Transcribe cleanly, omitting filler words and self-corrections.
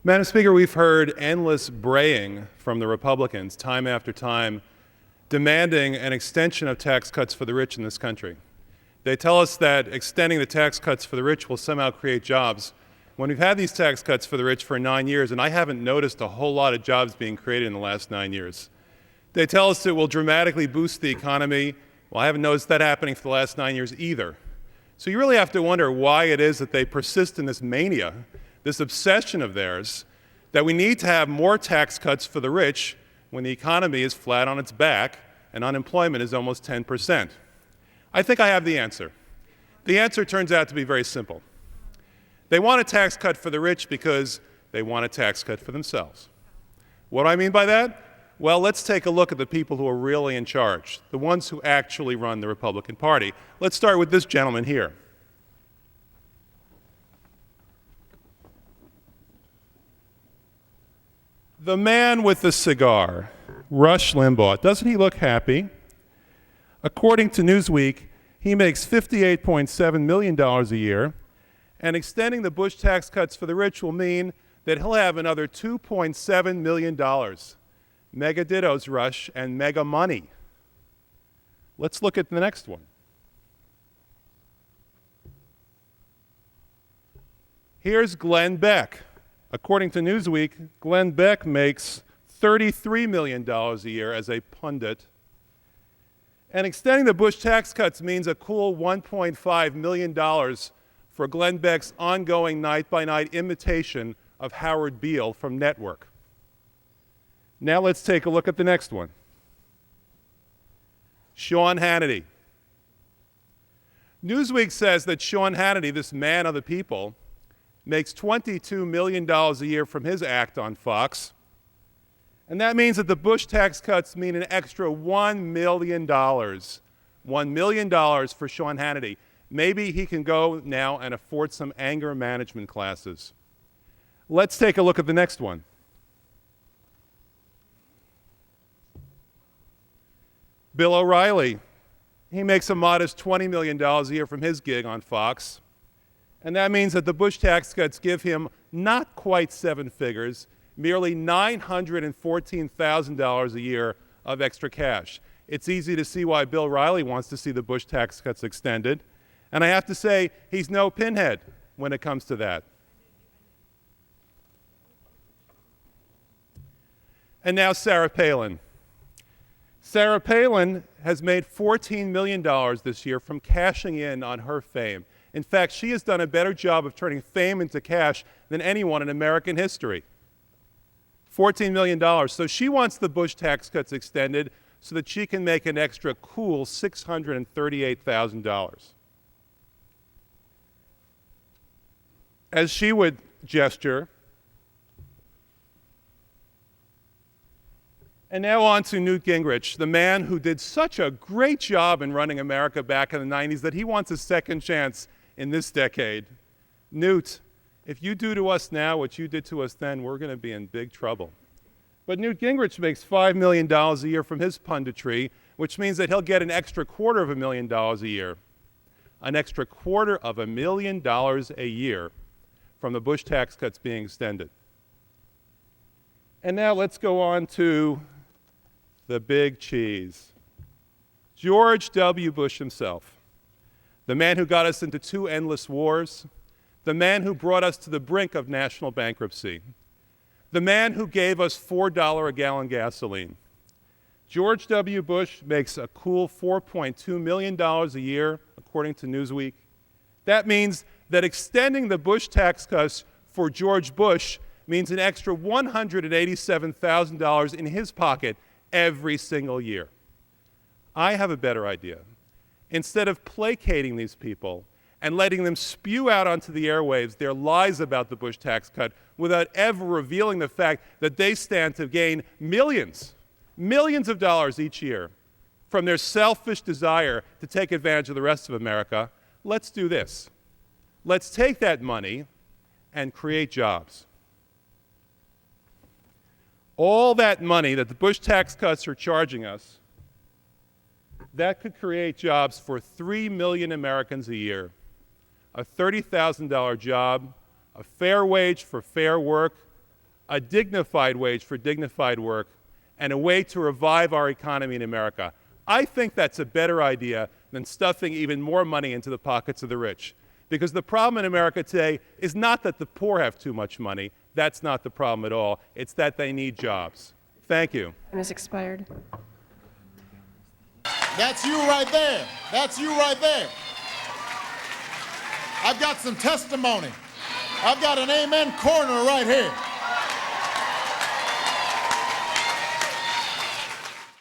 Madam Speaker, we've heard endless braying from the Republicans time after time demanding an extension of tax cuts for the rich in this country. They tell us that extending the tax cuts for the rich will somehow create jobs. When we've had these tax cuts for the rich for 9 years, and I haven't noticed a whole lot of jobs being created in the last 9 years. They tell us it will dramatically boost the economy. Well, I haven't noticed that happening for the last 9 years either. So you really have to wonder why it is that they persist in this mania, this obsession of theirs, that we need to have more tax cuts for the rich when the economy is flat on its back and unemployment is almost 10%. I think I have the answer. The answer turns out to be very simple. They want a tax cut for the rich because they want a tax cut for themselves. What do I mean by that? Well, let's take a look at the people who are really in charge, the ones who actually run the Republican Party. Let's start with this gentleman here. The man with the cigar, Rush Limbaugh. Doesn't he look happy? According to Newsweek, he makes $58.7 million a year, and extending the Bush tax cuts for the rich will mean that he'll have another $2.7 million. Mega dittos, Rush, and mega money. Let's look at the next one. Here's Glenn Beck. According to Newsweek, Glenn Beck makes $33 million a year as a pundit. And extending the Bush tax cuts means a cool $1.5 million for Glenn Beck's ongoing night-by-night imitation of Howard Beale from Network. Now let's take a look at the next one. Sean Hannity. Newsweek says that Sean Hannity, this man of the people, makes $22 million a year from his act on Fox. And that means that the Bush tax cuts mean an extra $1 million. $1 million for Sean Hannity. Maybe he can go now and afford some anger management classes. Let's take a look at the next one. Bill O'Reilly. He makes a modest $20 million a year from his gig on Fox. And that means that the Bush tax cuts give him not quite seven figures, merely $914,000 a year of extra cash. It's easy to see why Bill O'Reilly wants to see the Bush tax cuts extended. And I have to say, he's no pinhead when it comes to that. And now Sarah Palin. Sarah Palin has made $14 million this year from cashing in on her fame. In fact, she has done a better job of turning fame into cash than anyone in American history. $14 million. So she wants the Bush tax cuts extended so that she can make an extra cool $638,000. As she would gesture. And now on to Newt Gingrich, the man who did such a great job in running America back in the 90s that he wants a second chance in this decade. Newt, if you do to us now what you did to us then, we're going to be in big trouble. But Newt Gingrich makes $5 million a year from his punditry, which means that he'll get an extra $250,000 a year. An extra $250,000 a year from the Bush tax cuts being extended. And now let's go on to the big cheese. George W. Bush himself. The man who got us into two endless wars, the man who brought us to the brink of national bankruptcy, the man who gave us $4 a gallon gasoline. George W. Bush makes a cool $4.2 million a year, according to Newsweek. That means that extending the Bush tax cuts for George Bush means an extra $187,000 in his pocket every single year. I have a better idea. Instead of placating these people and letting them spew out onto the airwaves their lies about the Bush tax cut without ever revealing the fact that they stand to gain millions of dollars each year from their selfish desire to take advantage of the rest of America, let's do this. Let's take that money and create jobs. All that money that the Bush tax cuts are charging us, that could create jobs for 3 million Americans a year. A $30,000 job, a fair wage for fair work, a dignified wage for dignified work, and a way to revive our economy in America. I think that's a better idea than stuffing even more money into the pockets of the rich. Because the problem in America today is not that the poor have too much money. That's not the problem at all. It's that they need jobs. Thank you. Time has expired. That's you right there. That's you right there. I've got some testimony. I've got an amen corner right here.